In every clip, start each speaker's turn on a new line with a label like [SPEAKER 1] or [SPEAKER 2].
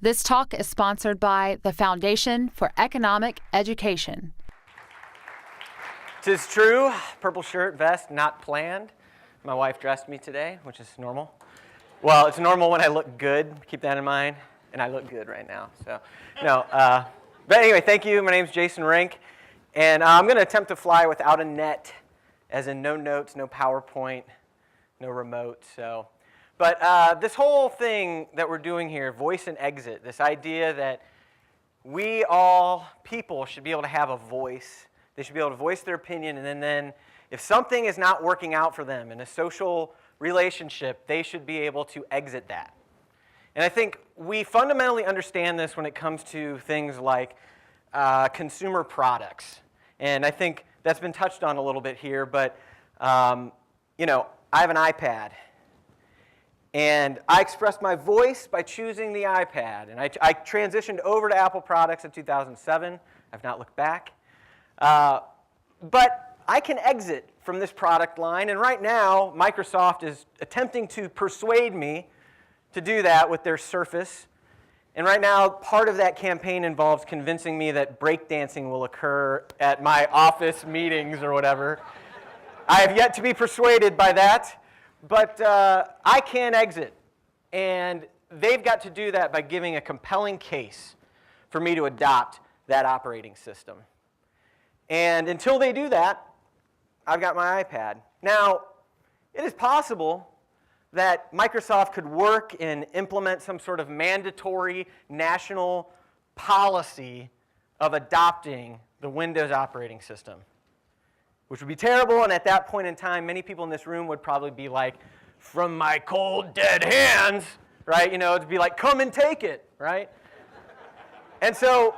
[SPEAKER 1] This talk is sponsored by the Foundation for Economic Education.
[SPEAKER 2] 'Tis true, purple shirt, vest, not planned. My wife dressed me today, which is normal. Well, it's normal when I look good, keep that in mind, and I look good right now. So, no, but anyway, thank you. My name's Jason Rink, and I'm going to attempt to fly without a net, as in no notes, no PowerPoint, no remote. But this whole thing that we're doing here, voice and exit, this idea that we all, people, should be able to have a voice. They should be able to voice their opinion, and then if something is not working out for them in a social relationship, they should be able to exit that. And I think we fundamentally understand this when it comes to things like consumer products. And I think that's been touched on a little bit here, but I have an iPad. And I expressed my voice by choosing the iPad. And I transitioned over to Apple products in 2007. I've not looked back. But I can exit from this product line. And right now, Microsoft is attempting to persuade me to do that with their Surface. And right now, part of that campaign involves convincing me that breakdancing will occur at my office meetings or whatever. I have yet to be persuaded by that. But I can exit, and they've got to do that by giving a compelling case for me to adopt that operating system. And until they do that, I've got my iPad. Now, it is possible that Microsoft could work and implement some sort of mandatory national policy of adopting the Windows operating system, which would be terrible, and at that point in time, many people in this room would probably be like, from my cold, dead hands, right? It'd be like, come and take it, right? And so,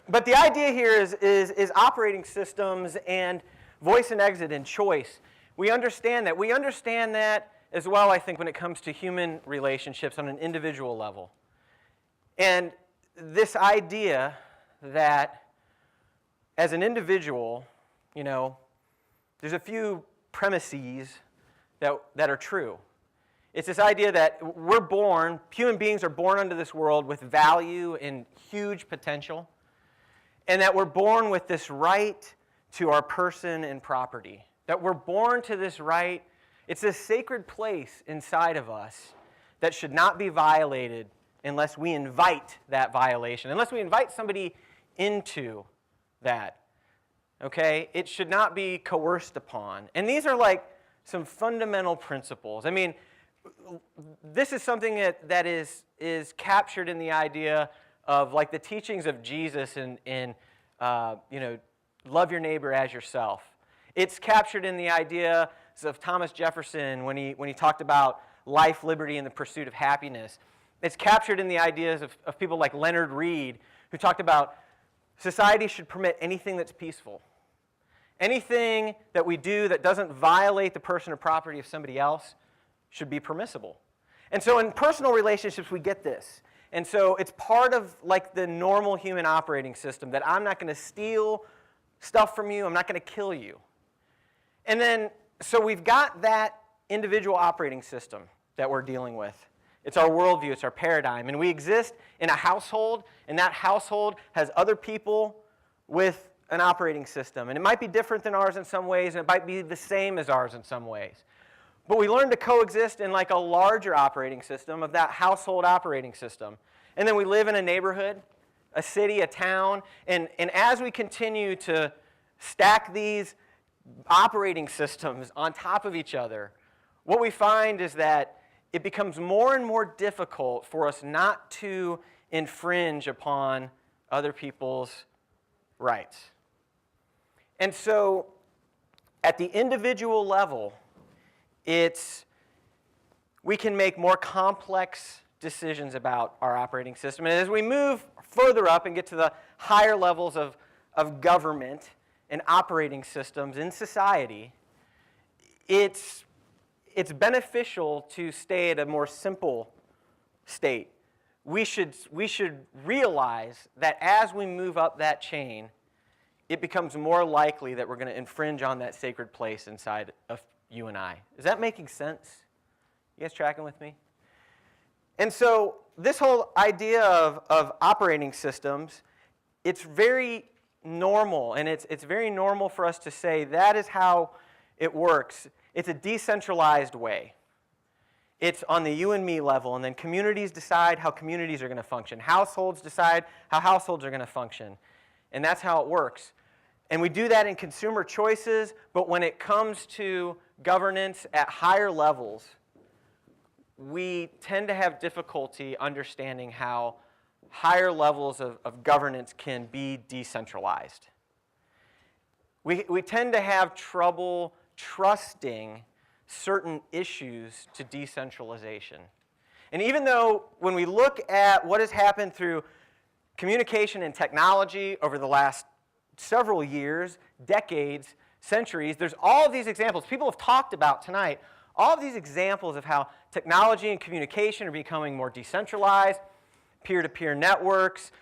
[SPEAKER 2] but the idea here is operating systems and voice and exit and choice. We understand that. We understand that as well, I think, when it comes to human relationships on an individual level. And this idea that as an individual, there's a few premises that are true. It's this idea that human beings are born into this world with value and huge potential, and that we're born with this right to our person and property. That we're born to this right. It's this sacred place inside of us that should not be violated unless we invite that violation, unless we invite somebody into that. Okay, it should not be coerced upon. And these are like some fundamental principles. I mean, this is something that is captured in the idea of like the teachings of Jesus in love your neighbor as yourself. It's captured in the idea of Thomas Jefferson when he talked about life, liberty, and the pursuit of happiness. It's captured in the ideas of people like Leonard Read, who talked about society should permit anything that's peaceful. Anything that we do that doesn't violate the person or property of somebody else should be permissible. And so in personal relationships, we get this. And so it's part of like the normal human operating system that I'm not going to steal stuff from you, I'm not going to kill you. And then, so we've got that individual operating system that we're dealing with. It's our worldview, it's our paradigm. And we exist in a household, and that household has other people with an operating system. And it might be different than ours in some ways, and it might be the same as ours in some ways. But we learn to coexist in like a larger operating system of that household operating system. And then we live in a neighborhood, a city, a town, and as we continue to stack these operating systems on top of each other, what we find is that it becomes more and more difficult for us not to infringe upon other people's rights. And so, at the individual level, we can make more complex decisions about our operating system. And as we move further up and get to the higher levels of government and operating systems in society, it's beneficial to stay at a more simple state. We should realize that as we move up that chain, it becomes more likely that we're going to infringe on that sacred place inside of you and I. Is that making sense? You guys tracking with me? And so this whole idea of operating systems, it's very normal, and it's very normal for us to say that is how it works. It's a decentralized way. It's on the you and me level, and then communities decide how communities are going to function. Households decide how households are going to function, and that's how it works. And we do that in consumer choices, but when it comes to governance at higher levels, we tend to have difficulty understanding how higher levels of governance can be decentralized. We tend to have trouble trusting certain issues to decentralization. And even though when we look at what has happened through communication and technology over the last several years, decades, centuries, there's all of these examples people have talked about tonight, all of these examples of how technology and communication are becoming more decentralized, peer-to-peer networks,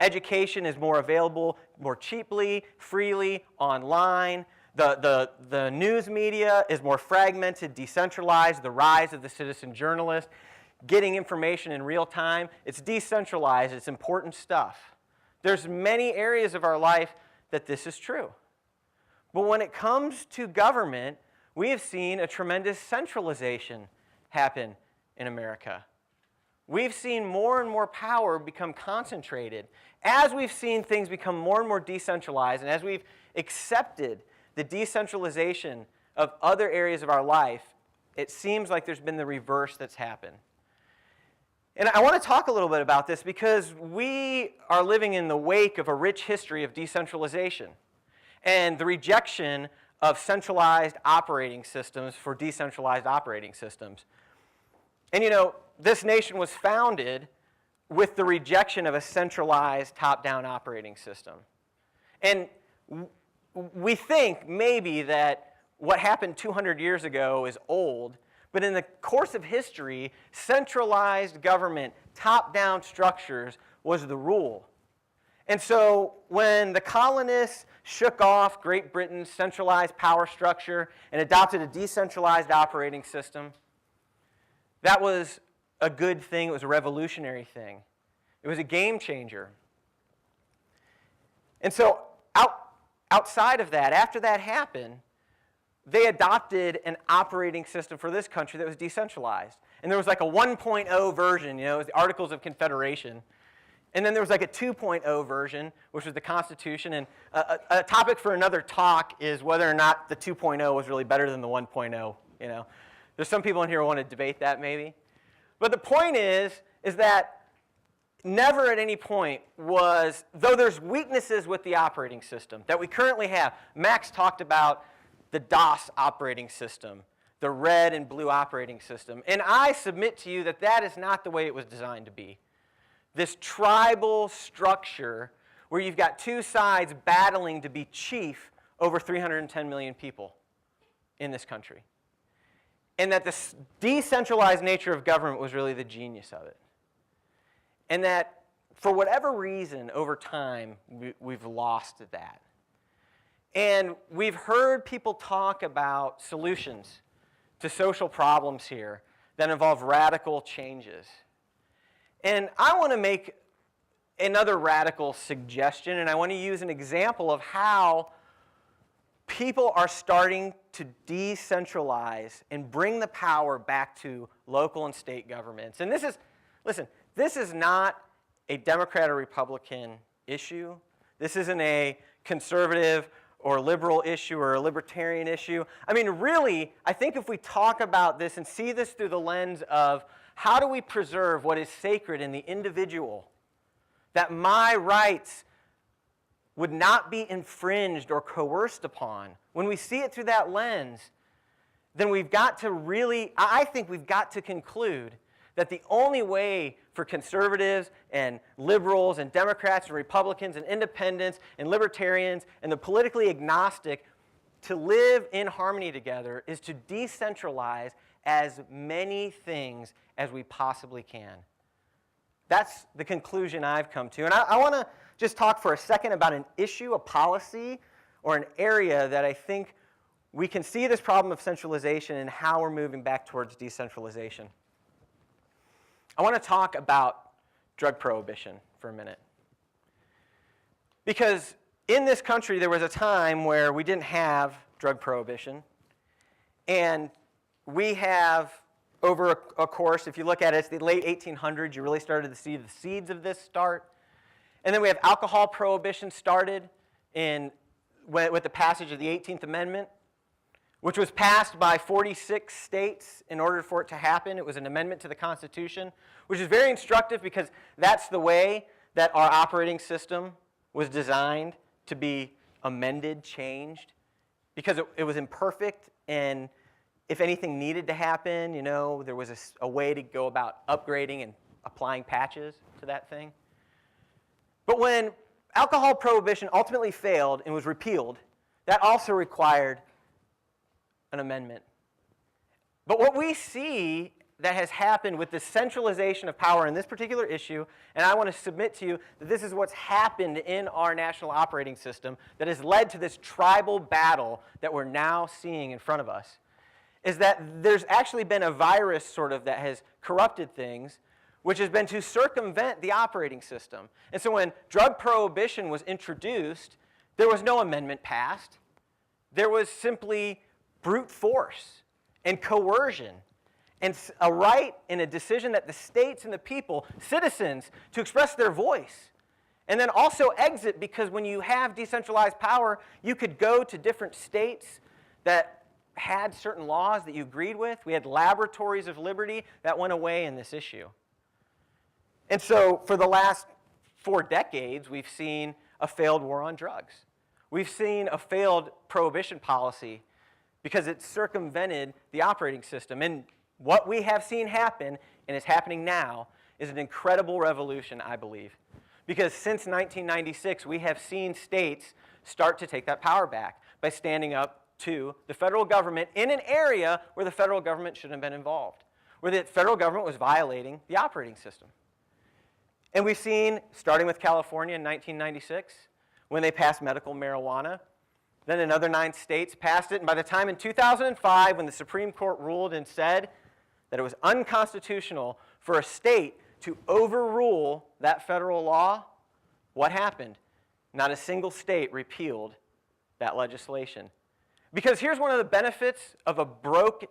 [SPEAKER 2] education is more available more cheaply, freely, online. The news media is more fragmented, decentralized, the rise of the citizen journalist, getting information in real time. It's decentralized, it's important stuff. There's many areas of our life that this is true. But when it comes to government, we have seen a tremendous centralization happen in America. We've seen more and more power become concentrated. As we've seen things become more and more decentralized, and as we've accepted the decentralization of other areas of our life, it seems like there's been the reverse that's happened. And I want to talk a little bit about this because we are living in the wake of a rich history of decentralization and the rejection of centralized operating systems for decentralized operating systems. And you know, this nation was founded with the rejection of a centralized top-down operating system. And we think maybe that what happened 200 years ago is old, but in the course of history, centralized government, top-down structures was the rule. And so when the colonists shook off Great Britain's centralized power structure and adopted a decentralized operating system, that was a good thing. It was a revolutionary thing. It was a game changer. And so outside of that, after that happened, they adopted an operating system for this country that was decentralized. And there was like a 1.0 version, you know, it was the Articles of Confederation. And then there was like a 2.0 version, which was the Constitution. And a topic for another talk is whether or not the 2.0 was really better than the 1.0, you know. There's some people in here who want to debate that maybe. But the point is that never at any point was, though there's weaknesses with the operating system that we currently have. Max talked about the DOS operating system, the red and blue operating system. And I submit to you that that is not the way it was designed to be. This tribal structure where you've got two sides battling to be chief over 310 million people in this country. And that the decentralized nature of government was really the genius of it. And that for whatever reason, over time, we've lost that. And we've heard people talk about solutions to social problems here that involve radical changes. And I want to make another radical suggestion, and I want to use an example of how people are starting to decentralize and bring the power back to local and state governments. And this is, listen, this is not a Democrat or Republican issue. This isn't a conservative or liberal issue or a libertarian issue. I mean, really, I think if we talk about this and see this through the lens of how do we preserve what is sacred in the individual, that my rights would not be infringed or coerced upon, when we see it through that lens, then we've got to really, I think we've got to conclude that the only way for conservatives and liberals and Democrats and Republicans and independents and libertarians and the politically agnostic to live in harmony together is to decentralize as many things as we possibly can. That's the conclusion I've come to. And I want to just talk for a second about an issue, a policy, or an area that I think we can see this problem of centralization and how we're moving back towards decentralization. I want to talk about drug prohibition for a minute. Because in this country, there was a time where we didn't have drug prohibition. And we have, over a course, if you look at it, it's the late 1800s, you really started to see the seeds of this start. And then we have alcohol prohibition started with the passage of the 18th Amendment, which was passed by 46 states in order for it to happen. It was an amendment to the Constitution, which is very instructive because that's the way that our operating system was designed to be amended, changed, because it was imperfect, and if anything needed to happen, there was a way to go about upgrading and applying patches to that thing. But when alcohol prohibition ultimately failed and was repealed, that also required an amendment. But what we see that has happened with the centralization of power in this particular issue, and I want to submit to you that this is what's happened in our national operating system that has led to this tribal battle that we're now seeing in front of us, is that there's actually been a virus sort of that has corrupted things, which has been to circumvent the operating system. And so when drug prohibition was introduced, there was no amendment passed. There was simply brute force and coercion and a right and a decision that the states and the people, citizens, to express their voice. And then also exit, because when you have decentralized power, you could go to different states that had certain laws that you agreed with. We had laboratories of liberty that went away in this issue. And so for the last 4 decades, we've seen a failed war on drugs. We've seen a failed prohibition policy because it circumvented the operating system. And what we have seen happen, and is happening now, is an incredible revolution, I believe. Because since 1996, we have seen states start to take that power back by standing up to the federal government in an area where the federal government shouldn't have been involved, where the federal government was violating the operating system. And we've seen, starting with California in 1996, when they passed medical marijuana, then another 9 states passed it, and by the time in 2005, when the Supreme Court ruled and said that it was unconstitutional for a state to overrule that federal law, what happened? Not a single state repealed that legislation. Because here's one of the benefits of a broke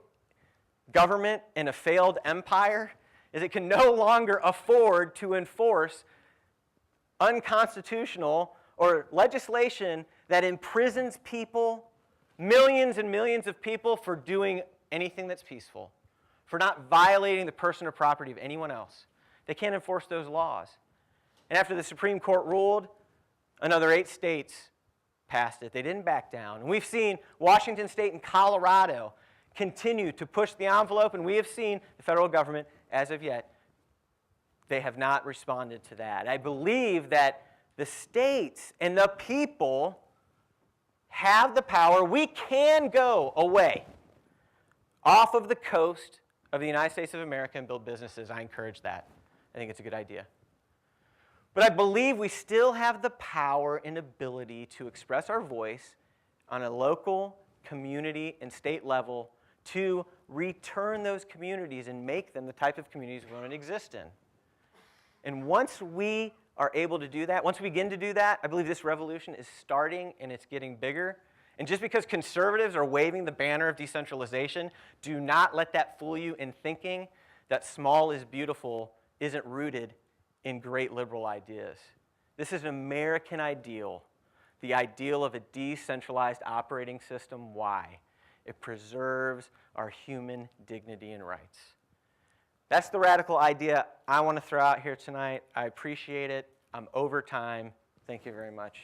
[SPEAKER 2] government and a failed empire, is it can no longer afford to enforce unconstitutional or legislation that imprisons people, millions and millions of people, for doing anything that's peaceful, for not violating the person or property of anyone else. They can't enforce those laws. And after the Supreme Court ruled, another 8 states passed it. They didn't back down. And we've seen Washington State and Colorado continue to push the envelope, and we have seen the federal government, as of yet, they have not responded to that. I believe that the states and the people have the power. We can go away off of the coast of the United States of America and build businesses. I encourage that. I think it's a good idea. But I believe we still have the power and ability to express our voice on a local, community, and state level to return those communities and make them the type of communities we want to exist in. And once we are able to do that, once we begin to do that, I believe this revolution is starting and it's getting bigger. And just because conservatives are waving the banner of decentralization, do not let that fool you in thinking that small is beautiful isn't rooted in great liberal ideas. This is an American ideal, the ideal of a decentralized operating system. Why? It preserves our human dignity and rights. That's the radical idea I want to throw out here tonight. I appreciate it. I'm over time. Thank you very much.